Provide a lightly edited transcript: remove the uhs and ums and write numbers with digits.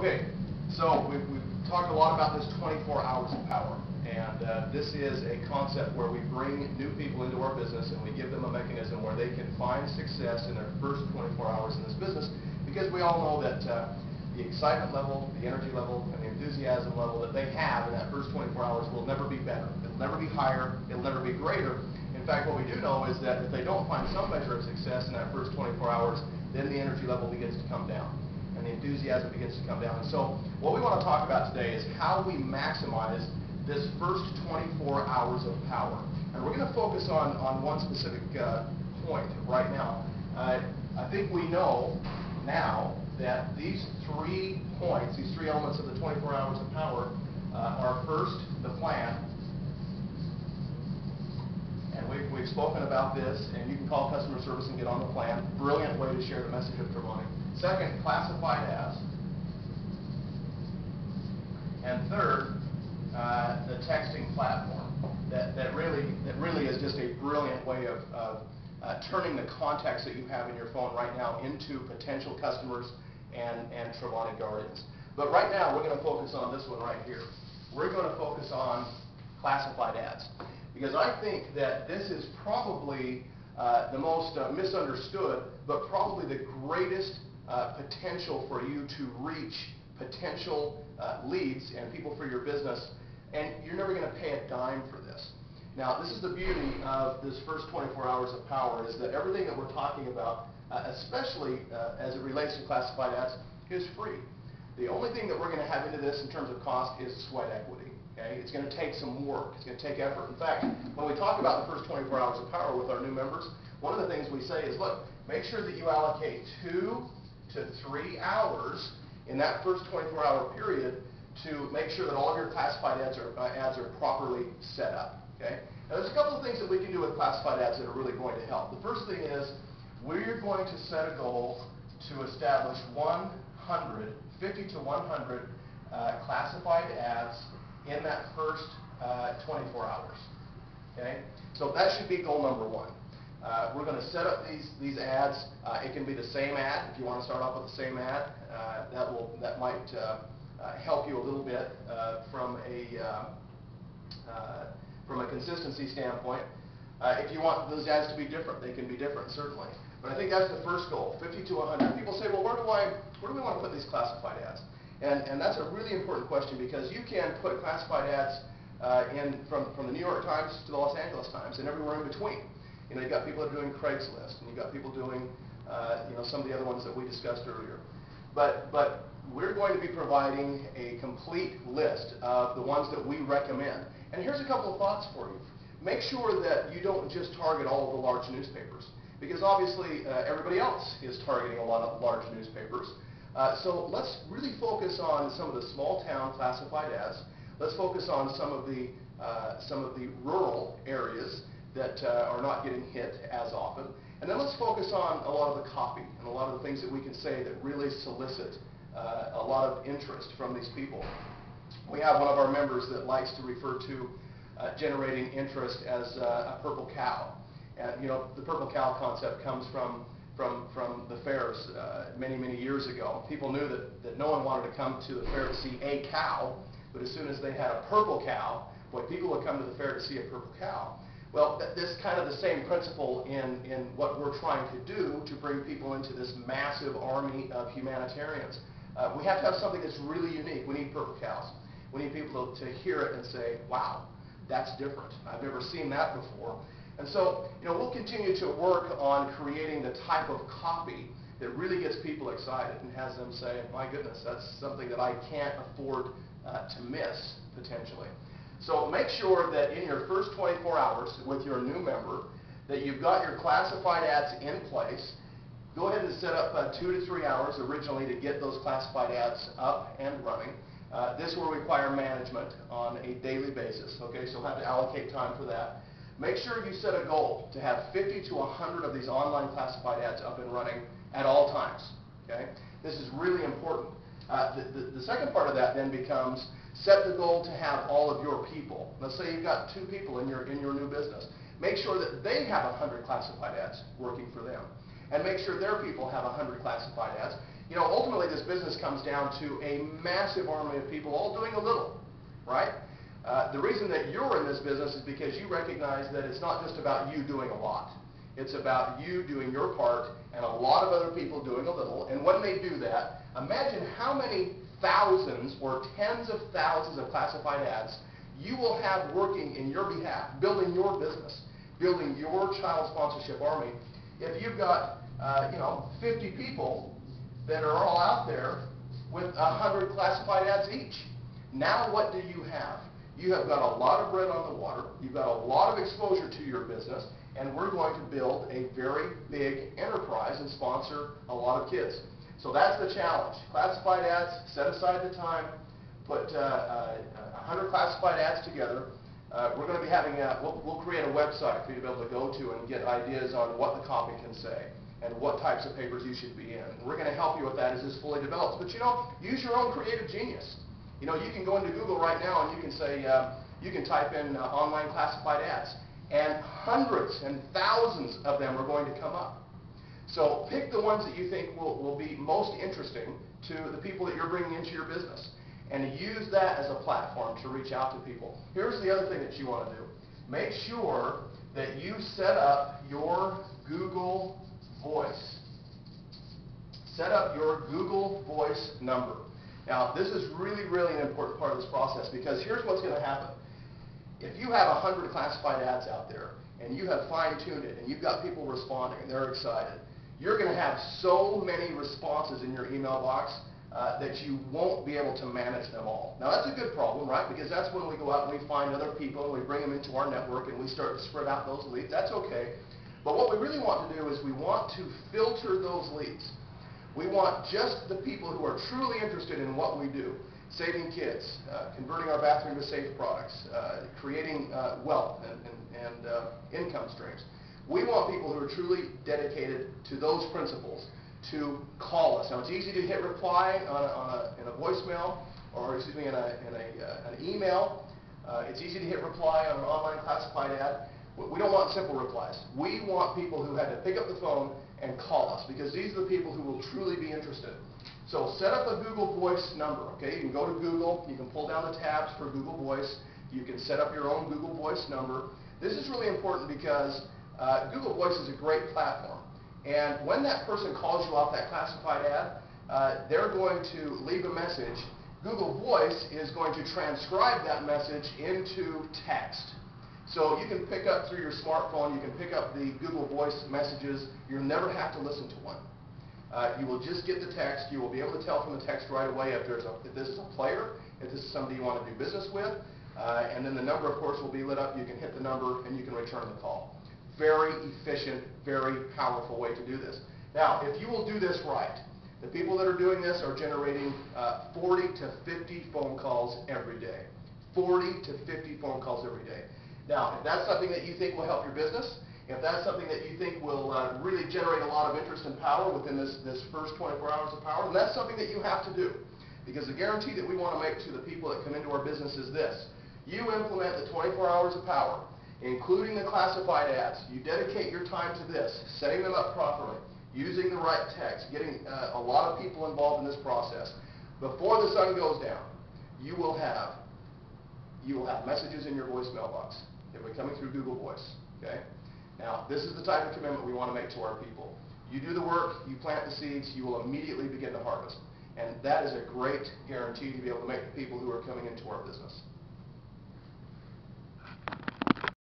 Okay, so we've talked a lot about this 24 hours of power, and this is a concept where we bring new people into our business and we give them a mechanism where they can find success in their first 24 hours in this business, because we all know that the excitement level, the energy level, and the enthusiasm level that they have in that first 24 hours will never be better. It'll never be higher. It'll never be greater. In fact, what we do know is that if they don't find some measure of success in that first 24 hours, then the energy level begins to come down, and the enthusiasm begins to come down. And so what we want to talk about today is how we maximize this first 24 hours of power. And we're going to focus on one specific point right now. I think we know now that these 3 points, these 3 elements of the 24 hours of power are first, the plan. And we've spoken about this, and you can call customer service and get on the plan. Brilliant way to share the message of Tremonti. Second, classified as. And third, the texting platform. That really is just a brilliant way of turning the contacts that you have in your phone right now into potential customers and Tremonti Guardians. But right now, we're going to focus on this one right here. We're going to focus on classified ads, because I think that this is probably the most misunderstood, but probably the greatest potential for you to reach potential leads and people for your business, and you're never going to pay a dime for this. Now, this is the beauty of this first 24 hours of power, is that everything that we're talking about, especially as it relates to classified ads, is free. The only thing that we're going to have into this in terms of cost is sweat equity. Okay? It's going to take some work. It's going to take effort. In fact, when we talk about the first 24 hours of power with our new members, one of the things we say is, look, make sure that you allocate 2 to 3 hours in that first 24-hour period to make sure that all of your classified ads are properly set up. Okay? Now, there's a couple of things that we can do with classified ads that are really going to help. The first thing is we're going to set a goal to establish 50 to 100 classified ads in that first 24 hours. Okay? So that should be goal number 1. We're going to set up these ads. It can be the same ad. If you want to start off with the same ad, that might help you a little bit from a consistency standpoint. If you want those ads to be different, they can be different, certainly. But I think that's the first goal, 50 to 100. People say, well, where do we want to put these classified ads? And that's a really important question, because you can put classified ads from the New York Times to the Los Angeles Times and everywhere in between. You know, you've got people that are doing Craigslist, and you've got people doing some of the other ones that we discussed earlier. But we're going to be providing a complete list of the ones that we recommend. And here's a couple of thoughts for you. Make sure that you don't just target all of the large newspapers, because obviously everybody else is targeting a lot of large newspapers. So let's really focus on some of the small town classified ads. Let's focus on some of the rural areas that are not getting hit as often. And then let's focus on a lot of the copy and a lot of the things that we can say that really solicit a lot of interest from these people. We have one of our members that likes to refer to generating interest as a purple cow. And you know, the purple cow concept comes from the fairs many years ago. People knew that no one wanted to come to the fair to see a cow, but as soon as they had a purple cow, boy, people would come to the fair to see a purple cow. Well, this is kind of the same principle in what we're trying to do to bring people into this massive army of humanitarians. We have to have something that's really unique. We need purple cows. We need people to hear it and say, wow, that's different. I've never seen that before. And so, you know, we'll continue to work on creating the type of copy that really gets people excited and has them say, my goodness, that's something that I can't afford to miss, potentially. So make sure that in your first 24 hours with your new member that you've got your classified ads in place. Go ahead and set up 2 to 3 hours originally to get those classified ads up and running. This will require management on a daily basis, okay, so you'll have to allocate time for that. Make sure you set a goal to have 50 to 100 of these online classified ads up and running at all times, okay? This is really important. The second part of that then becomes set the goal to have all of your people. Let's say you've got 2 people in your new business. Make sure that they have 100 classified ads working for them. And make sure their people have 100 classified ads. You know, ultimately this business comes down to a massive army of people all doing a little, right? The reason that you're in this business is because you recognize that it's not just about you doing a lot. It's about you doing your part and a lot of other people doing a little. And when they do that, imagine how many thousands or tens of thousands of classified ads you will have working in your behalf, building your business, building your child sponsorship army. If you've got 50 people that are all out there with 100 classified ads each. Now what do you have? You have got a lot of bread on the water, you've got a lot of exposure to your business, and we're going to build a very big enterprise and sponsor a lot of kids. So that's the challenge. Classified ads, set aside the time, put 100 classified ads together. We're going to be having we'll create a website for you to be able to go to and get ideas on what the copy can say and what types of papers you should be in. We're going to help you with that as this fully develops. But use your own creative genius. You can go into Google right now and you can say, you can type in online classified ads, and hundreds and thousands of them are going to come up. So pick the ones that you think will be most interesting to the people that you're bringing into your business, and use that as a platform to reach out to people. Here's the other thing that you want to do. Make sure that you set up your Google Voice. Set up your Google Voice number. Now, this is really, really an important part of this process, because here's what's going to happen. If you have 100 classified ads out there, and you have fine-tuned it, and you've got people responding, and they're excited, you're going to have so many responses in your email box that you won't be able to manage them all. Now, that's a good problem, right? Because that's when we go out and we find other people, and we bring them into our network, and we start to spread out those leads. That's okay. But what we really want to do is we want to filter those leads. We want just the people who are truly interested in what we do, saving kids, converting our bathroom to safe products, creating wealth and income streams. We want people who are truly dedicated to those principles to call us. Now, it's easy to hit reply in a voicemail, or excuse me, in an email. It's easy to hit reply on an online classified ad. We don't want simple replies. We want people who had to pick up the phone and call us, because these are the people who will truly be interested. So set up a Google Voice number, okay? You can go to Google, you can pull down the tabs for Google Voice, you can set up your own Google Voice number. This is really important because Google Voice is a great platform. And when that person calls you off that classified ad, they're going to leave a message. Google Voice is going to transcribe that message into text. So you can pick up through your smartphone, you can pick up the Google Voice messages. You'll never have to listen to one. You will just get the text. You will be able to tell from the text right away if this is a player, if this is somebody you want to do business with, and then the number, of course, will be lit up. You can hit the number and you can return the call. Very efficient, very powerful way to do this. Now, if you will do this right, the people that are doing this are generating 40 to 50 phone calls every day. 40 to 50 phone calls every day. Now, if that's something that you think will help your business, if that's something that you think will really generate a lot of interest and power within this first 24 hours of power, then that's something that you have to do. Because the guarantee that we want to make to the people that come into our business is this. You implement the 24 hours of power, including the classified ads. You dedicate your time to this, setting them up properly, using the right text, getting a lot of people involved in this process. Before the sun goes down, you will have messages in your voicemail box. They'll be coming through Google Voice, okay? Now, this is the type of commitment we want to make to our people. You do the work, you plant the seeds, you will immediately begin to harvest. And that is a great guarantee to be able to make the people who are coming into our business.